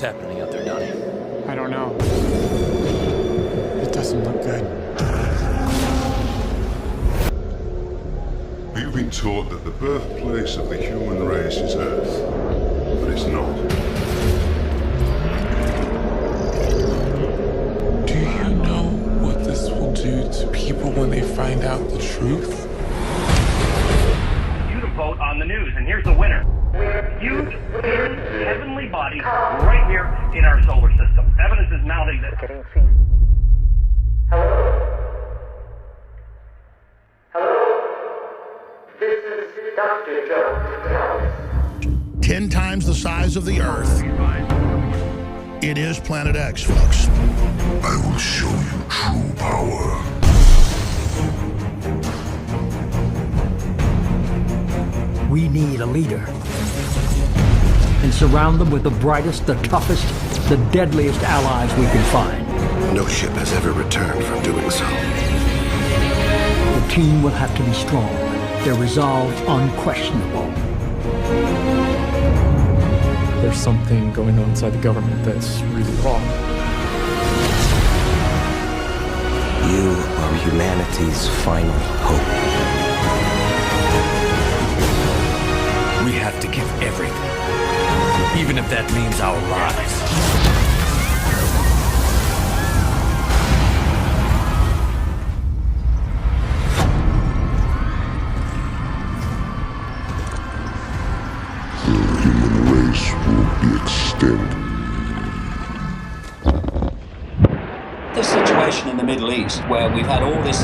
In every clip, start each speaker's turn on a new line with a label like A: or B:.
A: happening out there, Donnie?
B: I don't know. It doesn't look good.
C: We've been taught that the birthplace of the human race is Earth, but it's not.
D: Do you know what this will do to people when they find out the truth?
E: You to vote on the news, and here's the winner. Huge heavenly bodies right here in our solar system. Evidence is mounting that.
F: This is Dr. Jones.
G: 10 times the size of the Earth. It is Planet X, folks.
C: I will show you true power.
H: We need a leader. And surround them with the brightest, the toughest, the deadliest allies we can find.
I: No ship has ever returned from doing so.
H: The team will have to be strong. Their resolve unquestionable.
A: There's something going on inside the government that's really wrong.
I: You are humanity's final hope.
A: We have to give everything, even if that means our lives.
C: The human race will be extinct.
J: The situation in the Middle East, where we've had all this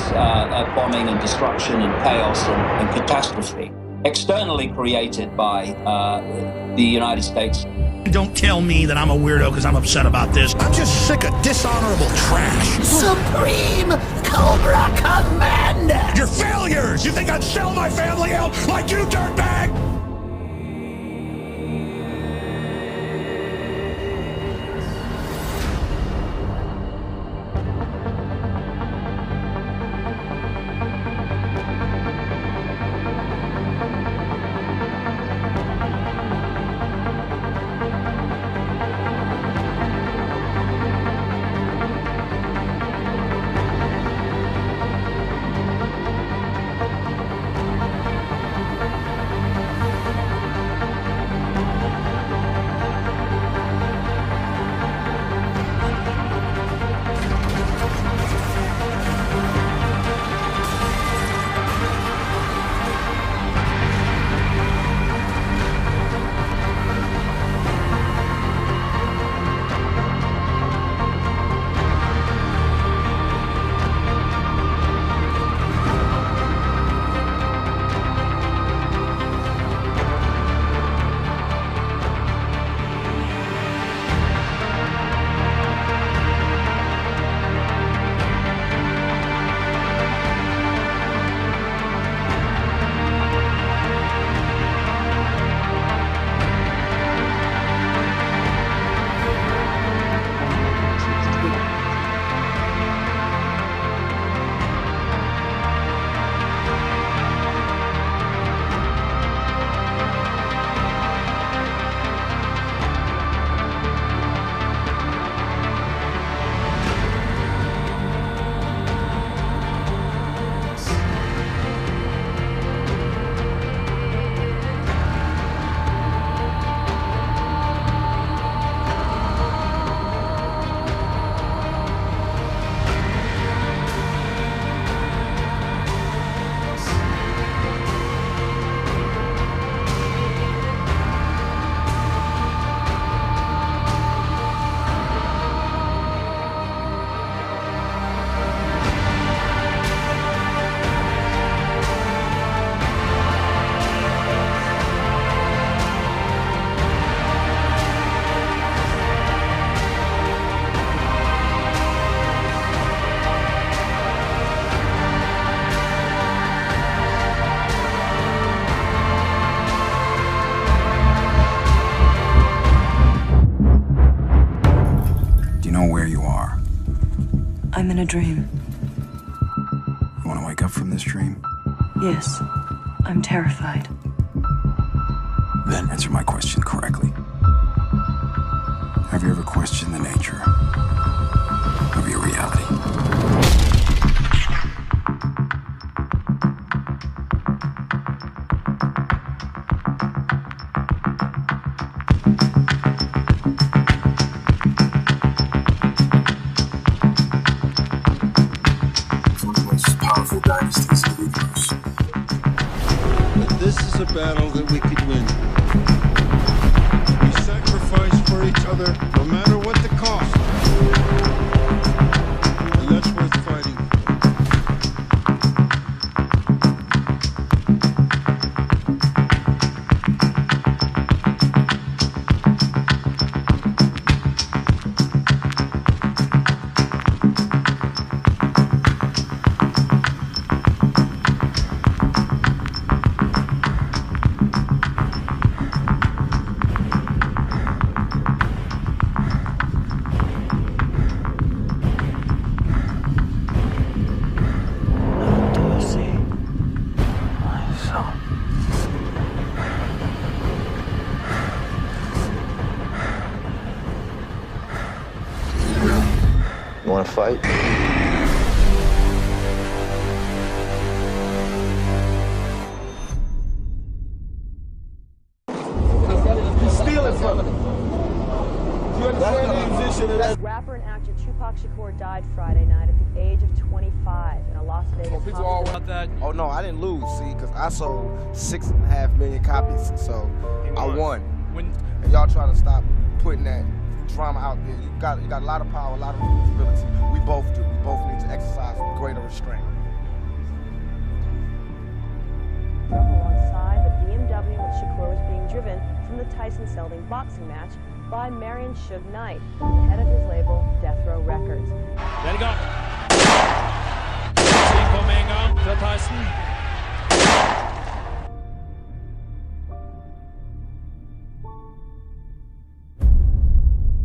J: bombing and destruction and chaos and catastrophe, externally created by the United States.
G: Don't tell me that I'm a weirdo because I'm upset about this. I'm just sick of dishonorable trash.
H: Supreme Cobra Commander!
G: You're failures! You think I'd sell my family out like you, dirtbag?
K: I'm in a dream.
L: You want to wake up from this dream?
K: Yes, I'm terrified.
L: Then answer my question correctly. Are Have you ever questioned the nature of your reality?
M: Dynasties in the universe. But this is a battle that we could win. We sacrifice for each other, no matter what the cost. And that's worth fighting.
N: You want to fight?
M: Stealing from it. You understand the position of that?
O: Rapper and actor 2PAC Shakur died Friday night at the age of 25 in a Las Vegas
P: people all want that.
Q: Oh no, I didn't lose, see, because I sold 6.5 million copies, so I won. And y'all trying to stop putting that drama out there. You got a lot of power, a lot of responsibility. We both do. We both need to exercise greater restraint.
O: Alongside the BMW in which Shakur was being driven from the Tyson-Selding boxing match by Marion Suge Knight, the head of his label, Death Row Records.
P: There you go. På med en gang til Tyson.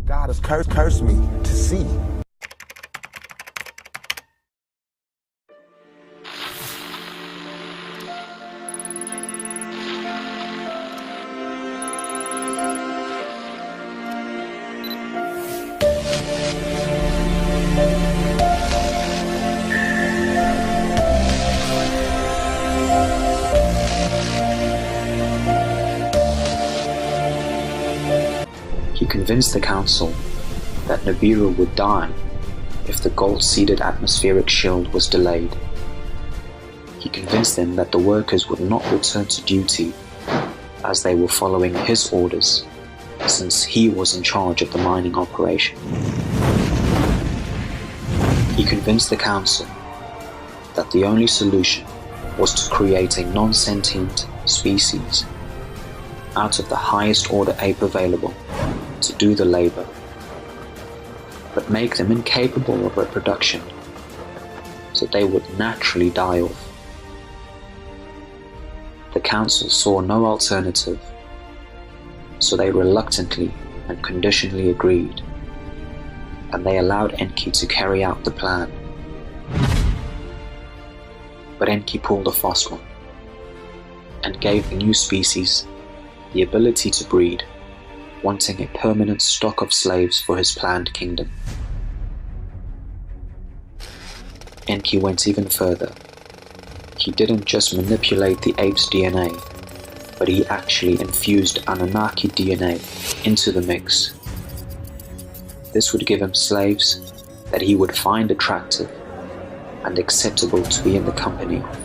Q: God has cursed me to see.
R: He convinced the council that Nibiru would die if the gold-seeded atmospheric shield was delayed. He convinced them that the workers would not return to duty as they were following his orders, since he was in charge of the mining operation. He convinced the council that the only solution was to create a non-sentient species out of the highest order ape available to do the labor, but make them incapable of reproduction so they would naturally die off. The council saw no alternative, so they reluctantly and conditionally agreed, and they allowed Enki to carry out the plan. But Enki pulled a fast one and gave the new species the ability to breed, wanting a permanent stock of slaves for his planned kingdom. Enki went even further. He didn't just manipulate the ape's DNA, but he actually infused Anunnaki DNA into the mix. This would give him slaves that he would find attractive and acceptable to be in the company of.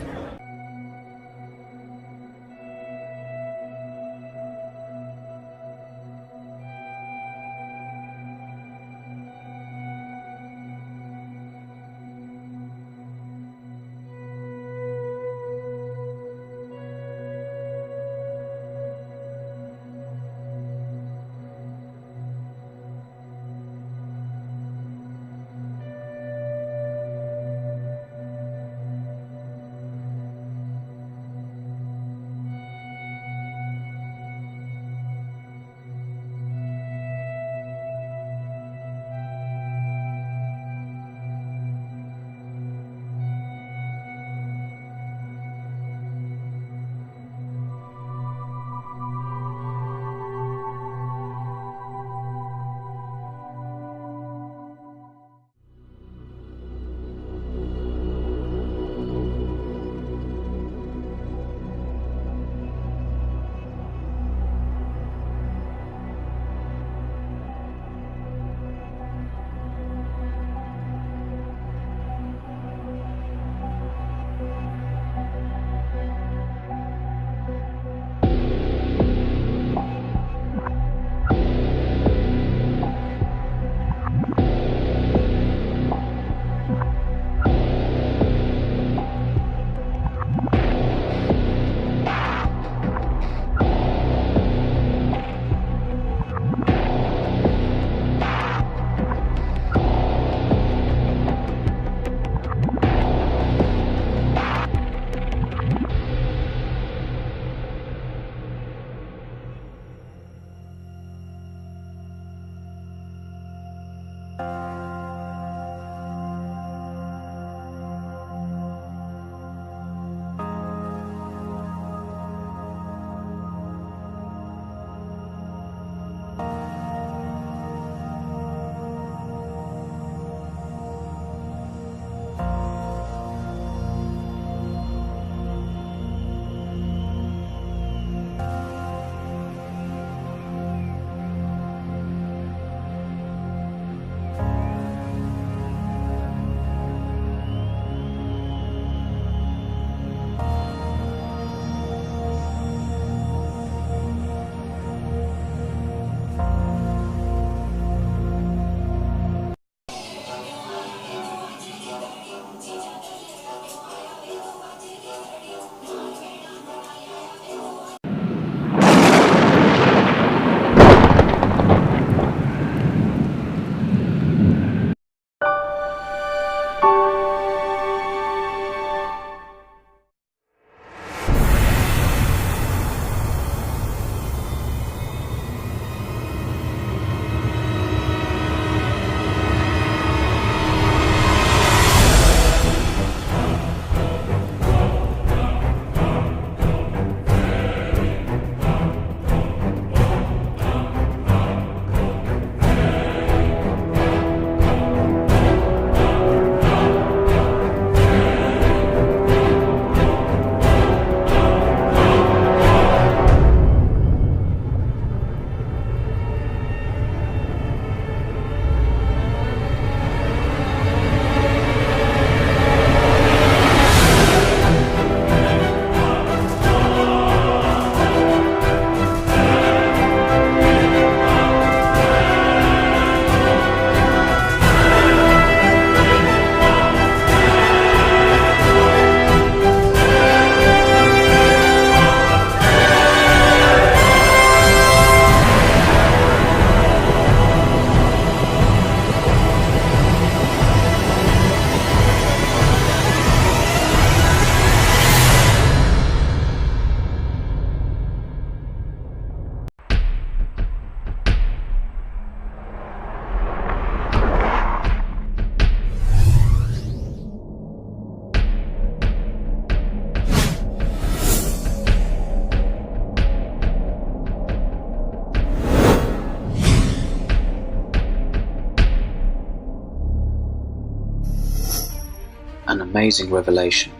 R: amazing revelation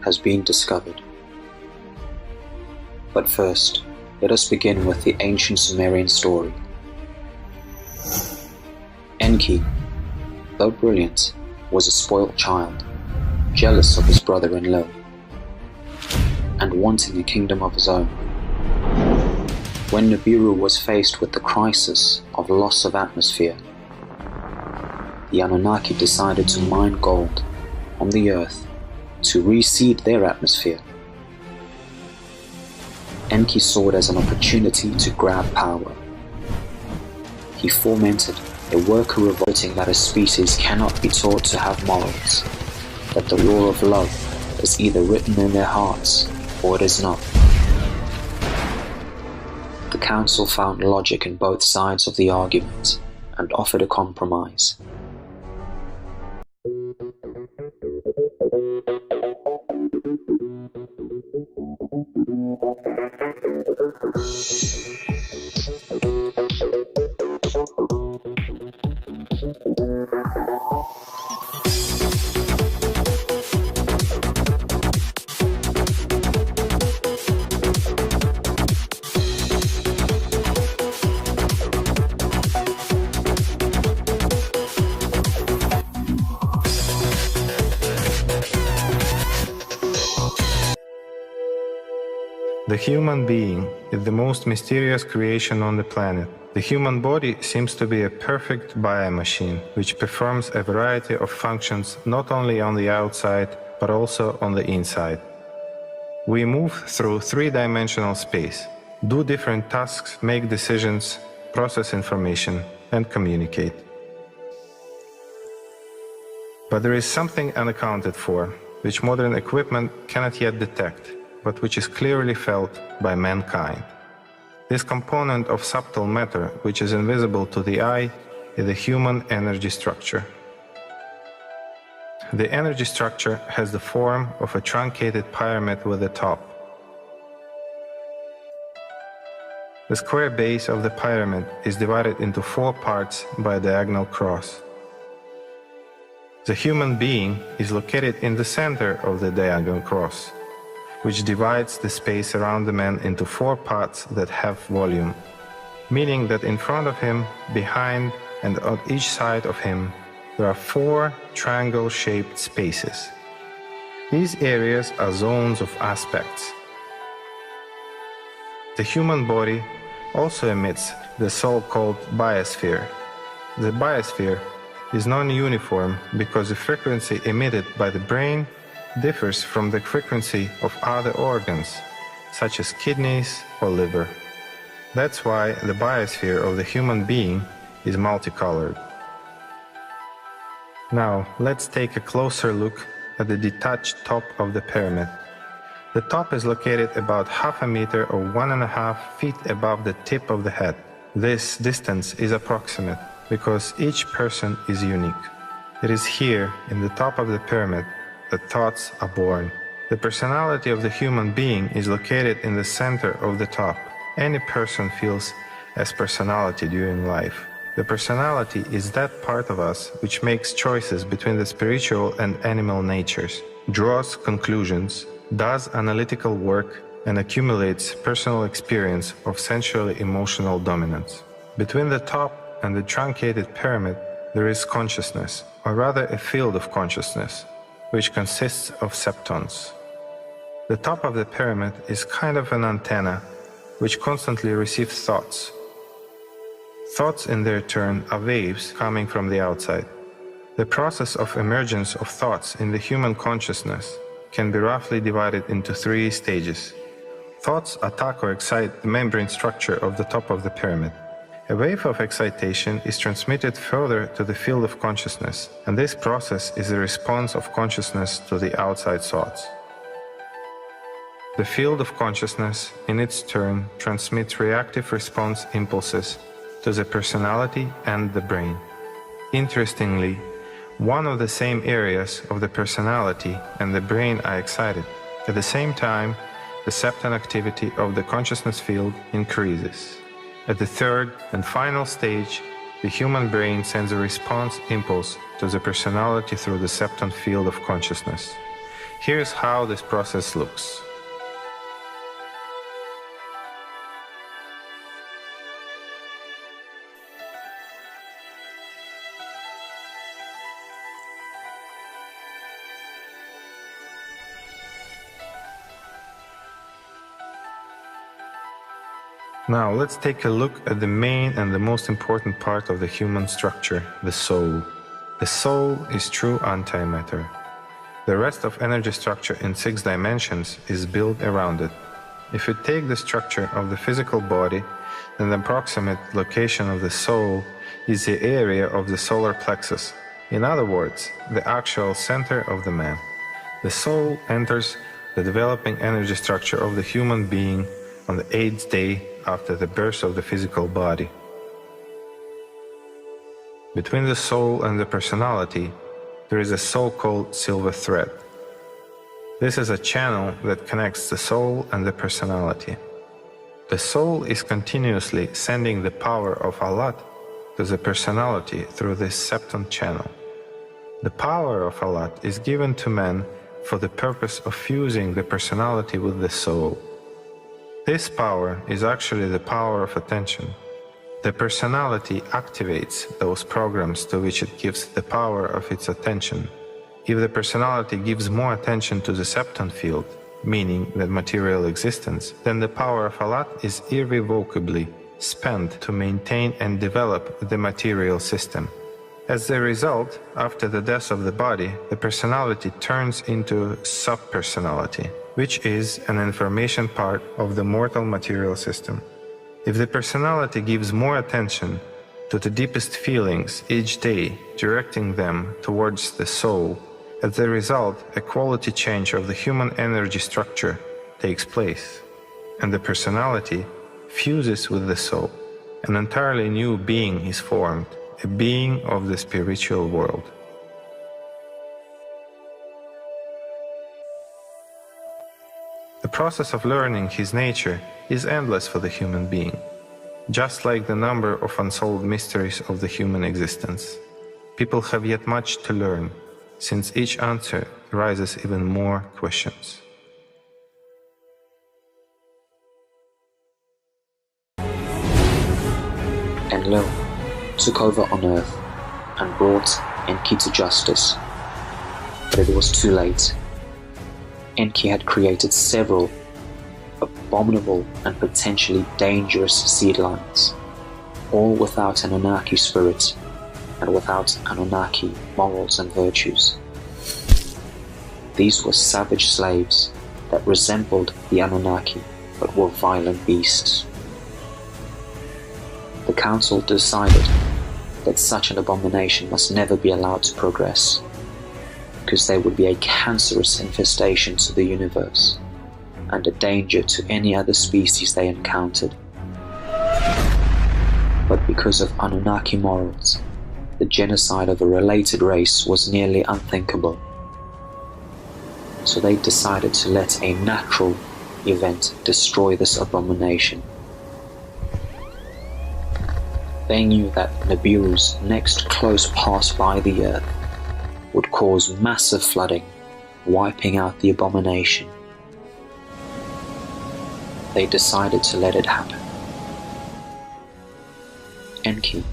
R: has been discovered. But first, let us begin with the ancient Sumerian story. Enki, though brilliant, was a spoiled child, jealous of his brother-in-law, and wanting a kingdom of his own. When Nibiru was faced with the crisis of loss of atmosphere, the Anunnaki decided to mine gold on the earth to reseed their atmosphere. Enki saw it as an opportunity to grab power. He fomented a worker revolting that a species cannot be taught to have morals, that the law of love is either written in their hearts or it is not. The council found logic in both sides of the argument and offered a compromise.
S: The human being is the most mysterious creation on the planet. The human body seems to be a perfect biomachine, which performs a variety of functions not only on the outside, but also on the inside. We move through three-dimensional space, do different tasks, make decisions, process information, and communicate. But there is something unaccounted for, which modern equipment cannot yet detect, but which is clearly felt by mankind. This component of subtle matter, which is invisible to the eye, is the human energy structure. The energy structure has the form of a truncated pyramid with a top. The square base of the pyramid is divided into 4 parts by a diagonal cross. The human being is located in the center of the diagonal cross, which divides the space around the man into 4 parts that have volume, meaning that in front of him, behind, and on each side of him, there are 4 triangle-shaped spaces. These areas are zones of aspects. The human body also emits the so-called biosphere. The biosphere is non-uniform because the frequency emitted by the brain differs from the frequency of other organs, such as kidneys or liver. That's why the biosphere of the human being is multicolored. Now, let's take a closer look at the detached top of the pyramid. The top is located about half a meter or 1.5 feet above the tip of the head. This distance is approximate because each person is unique. It is here, in the top of the pyramid, that thoughts are born. The personality of the human being is located in the center of the top. Any person feels as personality during life. The personality is that part of us which makes choices between the spiritual and animal natures, draws conclusions, does analytical work, and accumulates personal experience of sensually emotional dominance. Between the top and the truncated pyramid, there is consciousness, or rather a field of consciousness, which consists of septons. The top of the pyramid is kind of an antenna, which constantly receives thoughts. Thoughts, in their turn, are waves coming from the outside. The process of emergence of thoughts in the human consciousness can be roughly divided into 3 stages. Thoughts attack or excite the membrane structure of the top of the pyramid. A wave of excitation is transmitted further to the field of consciousness, and this process is the response of consciousness to the outside thoughts. The field of consciousness, in its turn, transmits reactive response impulses to the personality and the brain. Interestingly, one of the same areas of the personality and the brain are excited. At the same time, the septon activity of the consciousness field increases. At the third and final stage, the human brain sends a response impulse to the personality through the septon field of consciousness. Here's how this process looks. Now let's take a look at the main and the most important part of the human structure, the soul. The soul is true antimatter. The rest of energy structure in 6 dimensions is built around it. If we take the structure of the physical body, then the approximate location of the soul is the area of the solar plexus. In other words, the actual center of the man. The soul enters the developing energy structure of the human being on the 8th day after the birth of the physical body. Between the soul and the personality, there is a so-called silver thread. This is a channel that connects the soul and the personality. The soul is continuously sending the power of Allah to the personality through this septon channel. The power of Allah is given to man for the purpose of fusing the personality with the soul. This power is actually the power of attention. The personality activates those programs to which it gives the power of its attention. If the personality gives more attention to the septon field, meaning that material existence, then the power of Allah is irrevocably spent to maintain and develop the material system. As a result, after the death of the body, the personality turns into subpersonality, which is an information part of the mortal material system. If the personality gives more attention to the deepest feelings each day, directing them towards the soul, as a result, a quality change of the human energy structure takes place, and the personality fuses with the soul. An entirely new being is formed, a being of the spiritual world. The process of learning his nature is endless for the human being, just like the number of unsolved mysteries of the human existence. People have yet much to learn, since each answer raises even more questions.
R: Enlil took over on Earth and brought Enki to justice, but it was too late. Enki had created several abominable and potentially dangerous seed lines, all without an Anunnaki spirit and without Anunnaki morals and virtues. These were savage slaves that resembled the Anunnaki but were violent beasts. The council decided that such an abomination must never be allowed to progress, because they would be a cancerous infestation to the universe and a danger to any other species they encountered. But because of Anunnaki morals, the genocide of a related race was nearly unthinkable. So they decided to let a natural event destroy this abomination. They knew that Nibiru's next close pass by the Earth would cause massive flooding, wiping out the abomination. They decided to let it happen. Enki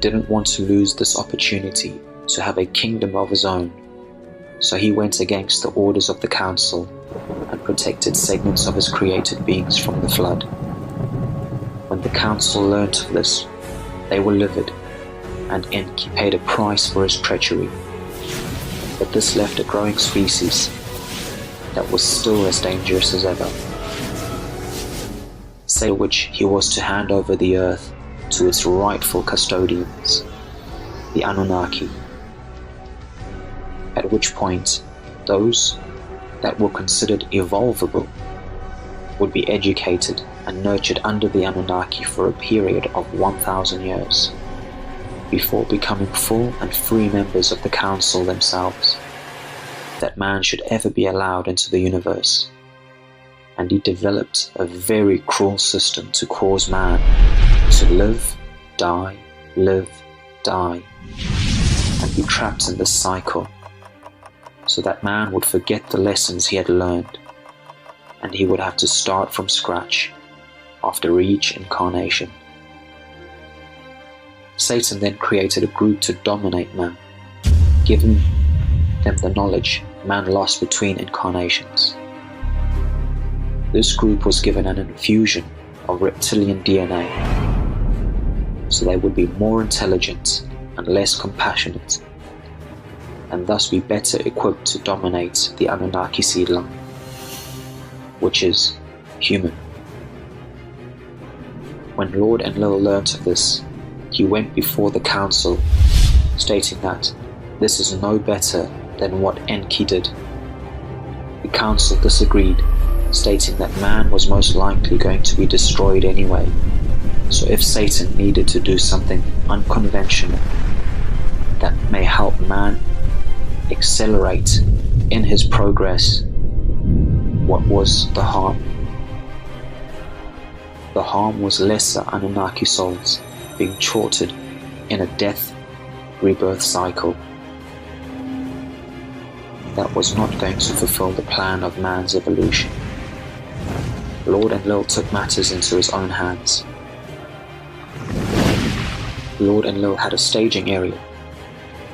R: didn't want to lose this opportunity to have a kingdom of his own, so he went against the orders of the council and protected segments of his created beings from the flood. When the council learnt of this, they were livid, and Enki paid a price for his treachery. But this left a growing species that was still as dangerous as ever, say which he was to hand over the earth to its rightful custodians, the Anunnaki, at which point those that were considered evolvable would be educated and nurtured under the Anunnaki for a period of 1,000 years, before becoming full and free members of the council themselves, that man should ever be allowed into the universe. And he developed a very cruel system to cause man to live, die, live, die and be trapped in this cycle, so that man would forget the lessons he had learned, and he would have to start from scratch after each incarnation. Satan then created a group to dominate man, giving them the knowledge man lost between incarnations. This group was given an infusion of reptilian DNA, so they would be more intelligent and less compassionate, and thus be better equipped to dominate the Anunnaki seed line, which is human. When Lord Enlil learnt of this, he went before the council, stating that this is no better than what Enki did. The council disagreed, stating that man was most likely going to be destroyed anyway, so if Satan needed to do something unconventional that may help man accelerate in his progress, what was the harm? The harm was lesser Anunnaki souls being chortled in a death-rebirth cycle that was not going to fulfill the plan of man's evolution. Lord Enlil took matters into his own hands. Lord Enlil had a staging area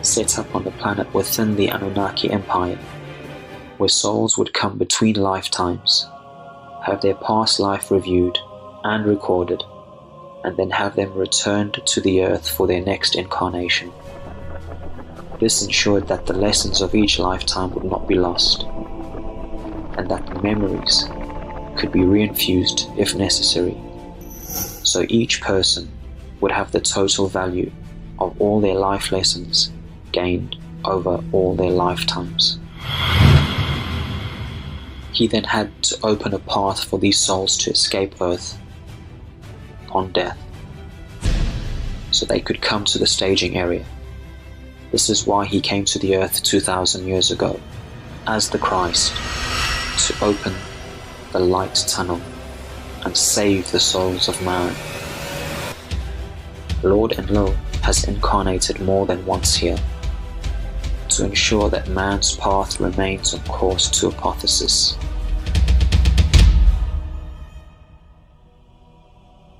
R: set up on the planet within the Anunnaki Empire, where souls would come between lifetimes, have their past life reviewed and recorded, and then have them returned to the earth for their next incarnation. This ensured that the lessons of each lifetime would not be lost, and that the memories could be reinfused if necessary, so each person would have the total value of all their life lessons gained over all their lifetimes. He then had to open a path for these souls to escape Earth upon death, so they could come to the staging area. This is why he came to the Earth 2,000 years ago, as the Christ, to open the light tunnel and save the souls of man. Lord Enlil has incarnated more than once here, to ensure that man's path remains on course to apotheosis.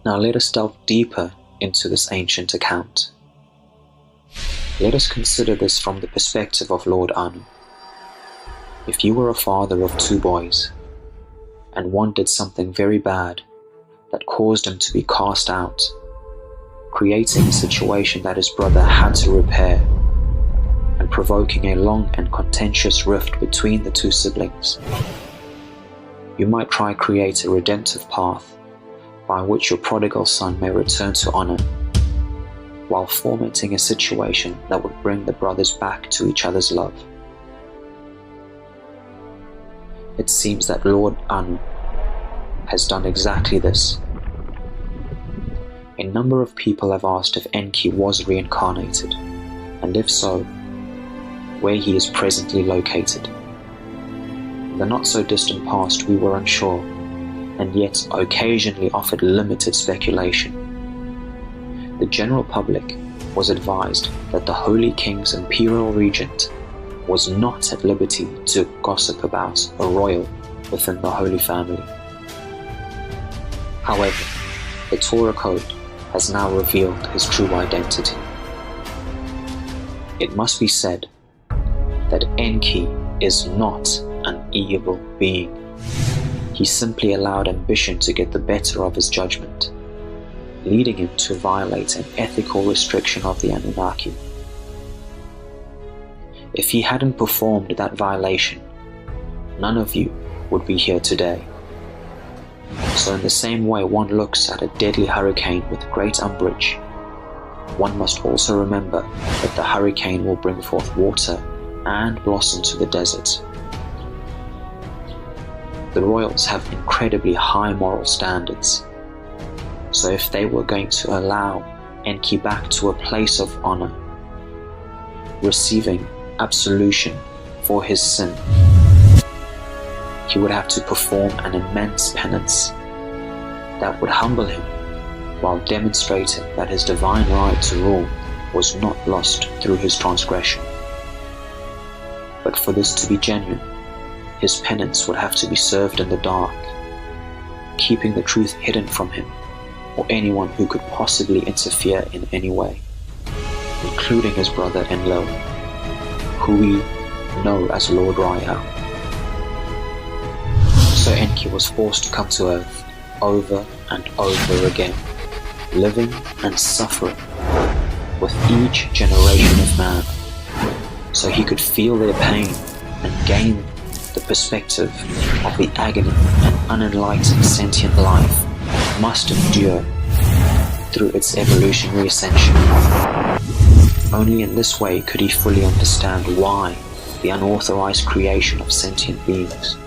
R: Now let us delve deeper into this ancient account. Let us consider this from the perspective of Lord Anu. If you were a father of 2 boys, and one did something very bad that caused him to be cast out, creating a situation that his brother had to repair, and provoking a long and contentious rift between the 2 siblings, you might try create a redemptive path by which your prodigal son may return to honor, while fomenting a situation that would bring the brothers back to each other's love. It seems that Lord Anu has done exactly this. A number of people have asked if Enki was reincarnated, and if so, where he is presently located. In the not so distant past we were unsure, and yet occasionally offered limited speculation. The general public was advised that the Holy King's imperial regent was not at liberty to gossip about a royal within the Holy Family. However, the Torah code has now revealed his true identity. It must be said that Enki is not an evil being. He simply allowed ambition to get the better of his judgment, leading him to violate an ethical restriction of the Anunnaki. If he hadn't performed that violation, none of you would be here today. So in the same way one looks at a deadly hurricane with great umbrage, one must also remember that the hurricane will bring forth water and blossom to the desert. The royals have incredibly high moral standards, so if they were going to allow Enki back to a place of honor, receiving absolution for his sin, he would have to perform an immense penance that would humble him while demonstrating that his divine right to rule was not lost through his transgression. But for this to be genuine, his penance would have to be served in the dark, keeping the truth hidden from him or anyone who could possibly interfere in any way, including his brother-in-law, who we know as Lord Rael. So Enki was forced to come to Earth over and over again, living and suffering with each generation of man, so he could feel their pain and gain the perspective of the agony an unenlightened sentient life must endure through its evolutionary ascension. Only in this way could he fully understand why the unauthorized creation of sentient beings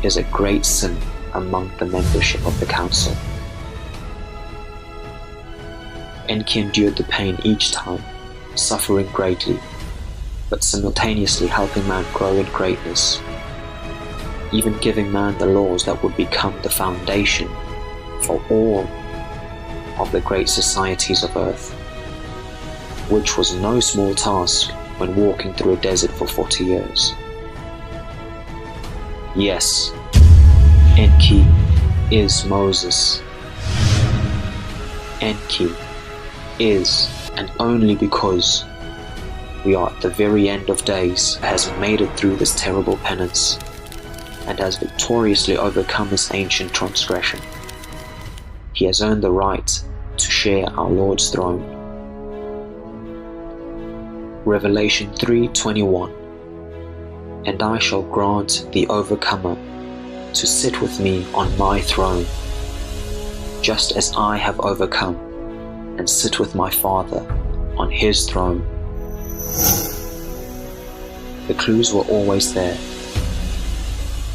R: is a great sin among the membership of the Council. Enki endured the pain each time, suffering greatly, but simultaneously helping man grow in greatness, even giving man the laws that would become the foundation for all of the great societies of Earth, which was no small task when walking through a desert for 40 years. Yes, Enki is Moses. Enki is, and only because we are at the very end of days, has made it through this terrible penance and has victoriously overcome his ancient transgression. He has earned the right to share our Lord's throne. Revelation 3:21. And I shall grant the overcomer to sit with me on my throne, just as I have overcome and sit with my Father on his throne. The clues were always there,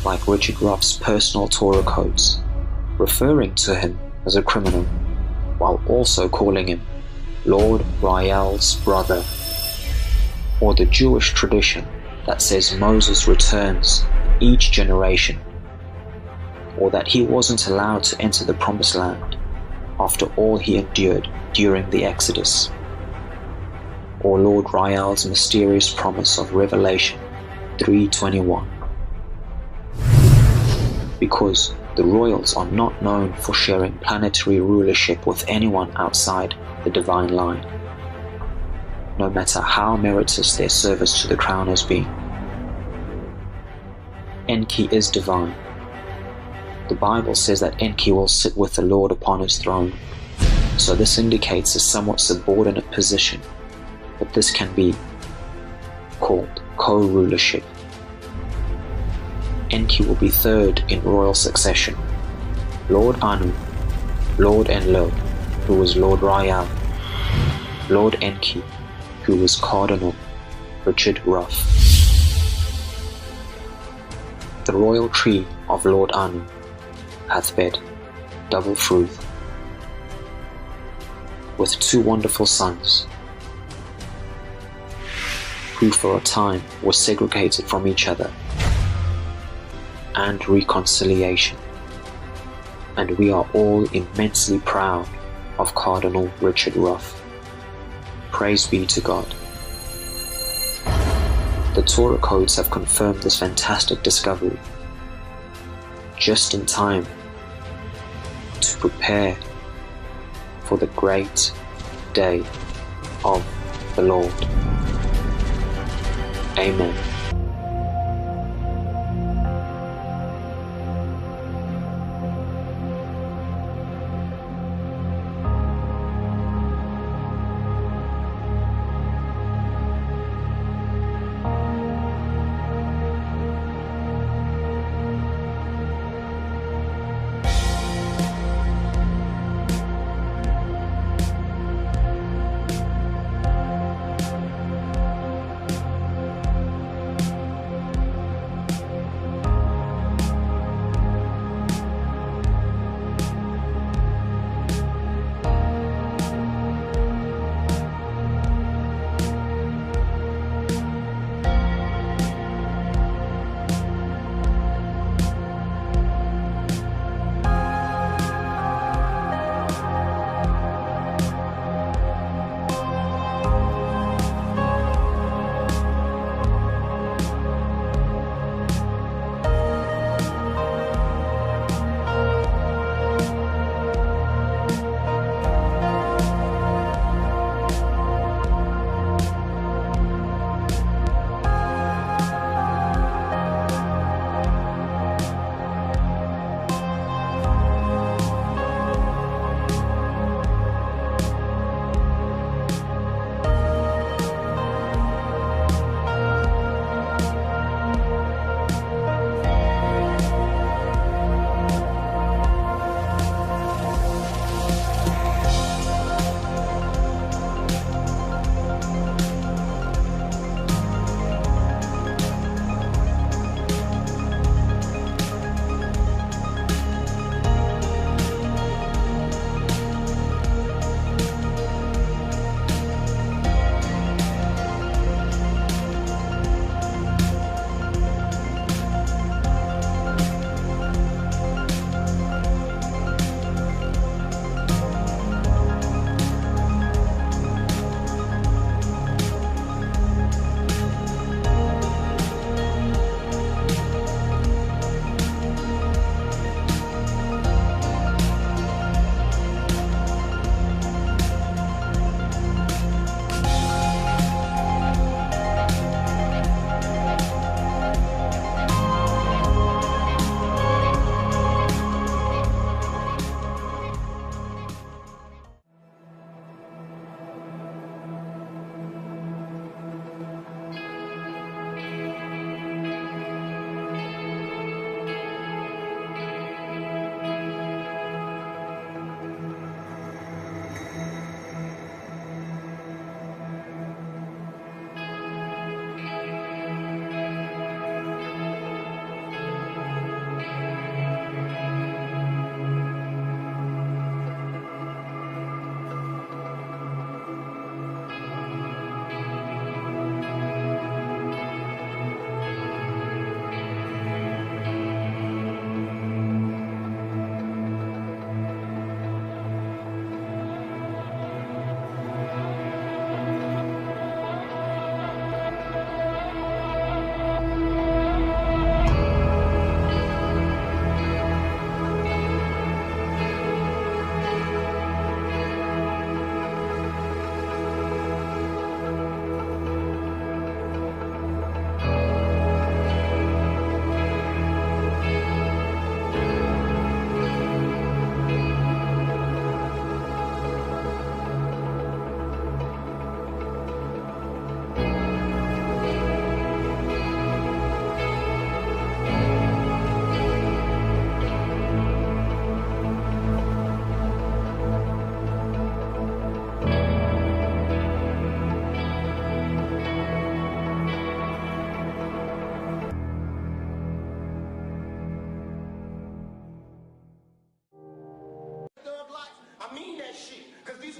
R: like Richard Ruff's personal Torah codes, referring to him as a criminal, while also calling him Lord Rael's brother, or the Jewish tradition that says Moses returns each generation, or that he wasn't allowed to enter the Promised Land after all he endured during the Exodus, or Lord Rael's mysterious promise of Revelation 3:21. Because the royals are not known for sharing planetary rulership with anyone outside the divine line, no matter how meritorious their service to the crown has been. Enki is divine. The Bible says that Enki will sit with the Lord upon his throne, so this indicates a somewhat subordinate position, but this can be called co-rulership. Enki will be third in royal succession. Lord Anu, Lord Enlil, who was Lord Rael, Lord Enki, who was Cardinal Richard Ruff. The royal tree of Lord Anu hath bed double fruit, with 2 wonderful sons, who for a time were segregated from each other, and reconciliation. And we are all immensely proud of Cardinal Richard Ruff. Praise be to God. The Torah codes have confirmed this fantastic discovery, just in time to prepare for the great day of the Lord. Amen.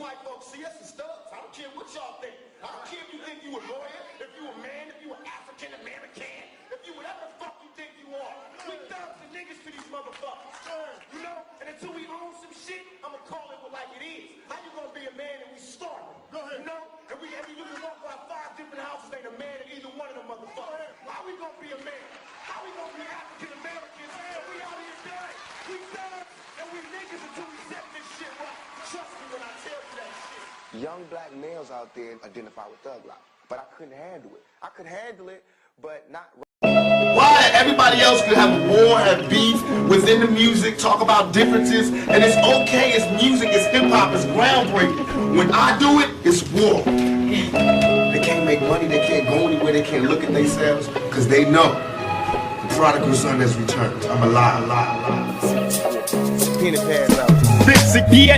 T: white folks see us as thugs. I don't care what y'all think. I don't care if you think you a lawyer, if you a man, if you an African American, if you whatever the fuck you think you are. We thugs and niggas to these motherfuckers. You know? And until we own some shit, I'ma call it like it is. How you gonna be a man and we starving? You know? And we you can walk by 5 different houses, ain't a man in either one of them motherfuckers. How we gonna be a man? How we gonna be African Americans? And we out here dying. We thugs and we niggas until we set this shit right. Trust me when I tell you that shit.
Q: Young black males out there identify with thug life, but I couldn't handle it. I could handle it, but not.
T: Why everybody else could have war, have beef within the music, talk about differences, and it's okay, it's music, it's hip-hop, it's groundbreaking. When I do it, it's war. They can't make money, they can't go anywhere, they can't look at themselves, because they know the prodigal son has returned. I'm alive.
Q: Peanut pads out.
T: Basic bitch.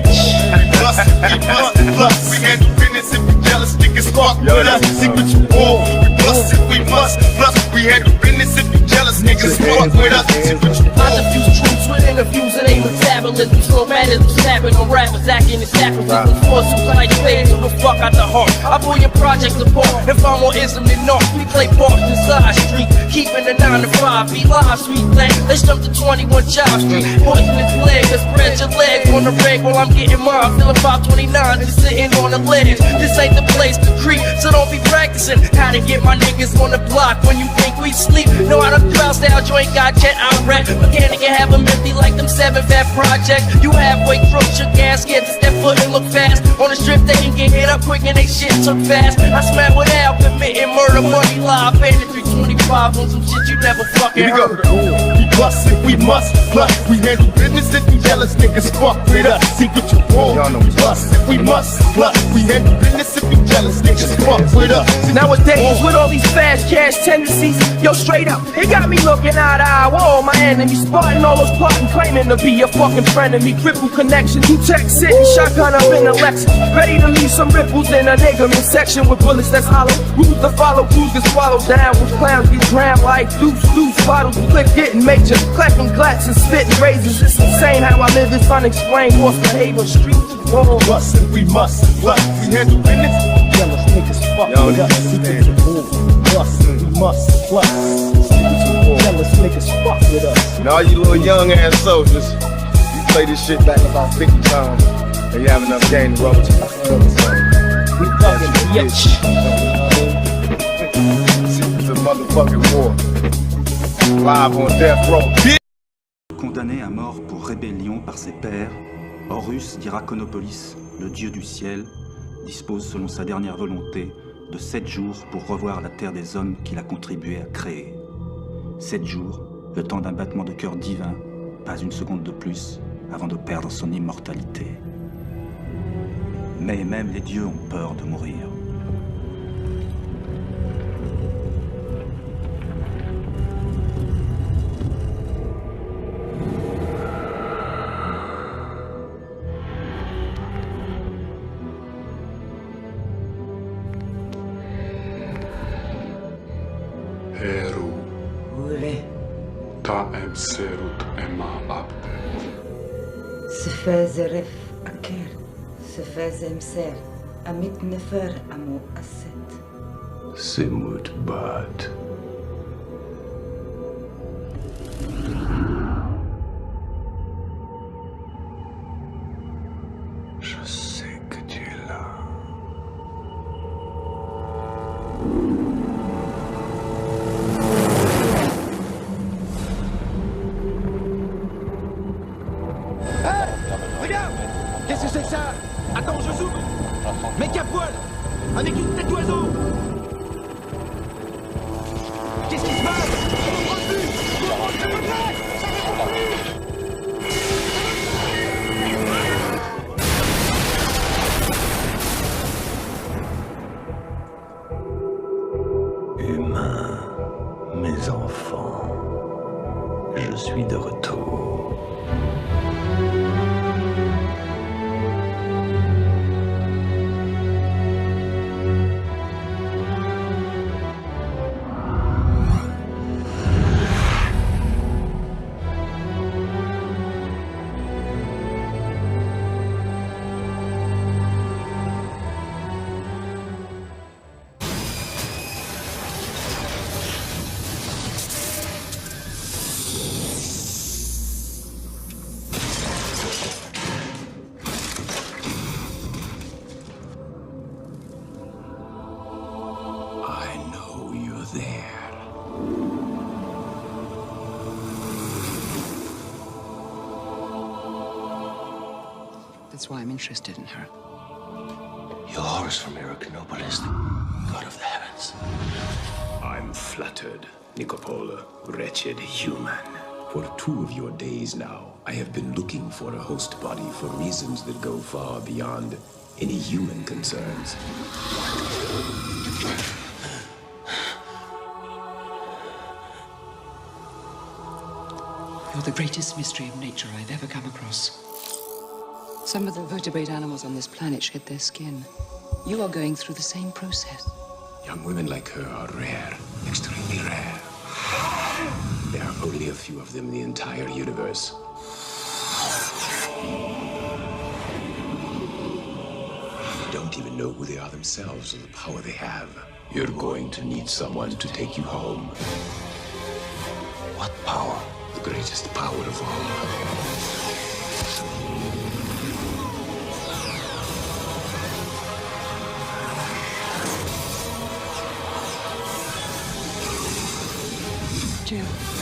T: We had the business if we jealous, niggas fuck with us. Secret to war, we bust if we must. Plus, we had the business if you jealous, niggas fuck with us.
U: I diffuse truths with interviews and ain't metabolism. Slow mannerism, snapping on rappers, acting in sacrifices. Force who like fades who the fuck out the heart. I pull your projects apart if I'm more ism than north. We play parks in side street, keeping the 9 to 5. Be live, sweet thing. They stumped the 21 Job Street. Poisonous leg, spread your legs on the reg while I'm getting mine. Feeling 529, just sitting on the ledge. This ain't the place to creep, so don't be practicing how to get my niggas on the block when you think we sleep. Know how to crowd style joint got jet out rap. Mechanic can have them empty like them 7 fat projects. You halfway crook, your gas, scared to step foot and look fast. On the strip, they can get hit up quick and they shit took fast. I smack without committing murder, money, live, bandit 325 on some shit you never fucking heard of.
T: We bust if we must, plus we handle business if we jealous, niggas fuck with us. Secret to war, we bust if we must, plus we handle business if we jealous, niggas fuck with us.
U: Nowadays, with all these fast cash tendencies, yo, straight up, it got me looking eye to eye with all my enemies, spotting all those plotting, claiming to be a fucking friend of me. Cripple connection, 2 sitting, shotgun up in the Lexus, ready to leave some ripples in a nigga section with bullets that's hollow. Rules to follow, crews get swallowed down, with clowns get drowned like loose bottles, click getting major, clapping glasses, spitting razors. It's insane how I live this unexplained horse behavior. Street wall.
T: Bust if we must, plus we handle business.
U: Jealous niggas fuck with us. Bust if we must, plus jealous niggas fuck with us.
T: And all you little young ass soldiers, you play this shit back about 50 times, and you have enough game to rub it.
U: We fucking bitch.
T: It's a motherfucking war. Live on death row.
V: Condamné à mort pour rébellion par ses pairs, Horus d'Iraconopolis, le dieu du ciel, dispose selon sa dernière volonté de 7 jours pour revoir la terre des hommes qu'il a contribué à créer. 7 jours, le temps d'un battement de cœur divin, pas une seconde de plus, avant de perdre son immortalité. Mais même les dieux ont peur de mourir.
L: Heru Ta'em Serut Ema Abdet
W: Sefezeref Aker Sefezem Ser Amit Nefer Amu Aset
L: Simut Bad. Je sais que tu es là.
U: Regarde! Qu'est-ce que c'est que ça? Attends, je zoome! Mec à poil! Avec une tête d'oiseau! Qu'est-ce qui se passe?
L: Humains, mes enfants, je suis de retour.
B: That's why I'm interested in her.
I: Your horse from Heracnopolis, god of the heavens.
D: I'm flattered, Nicopole, wretched human. For 2 of your days now, I have been looking for a host body for reasons that go far beyond any human concerns.
B: You're the greatest mystery of nature I've ever come across. Some of the vertebrate animals on this planet shed their skin. You are going through the same process.
D: Young women like her are rare, extremely rare. There are only a few of them in the entire universe. They don't even know who they are themselves or the power they have. You're going to need someone to take you home.
I: What power?
D: The greatest power of all.
B: Jill.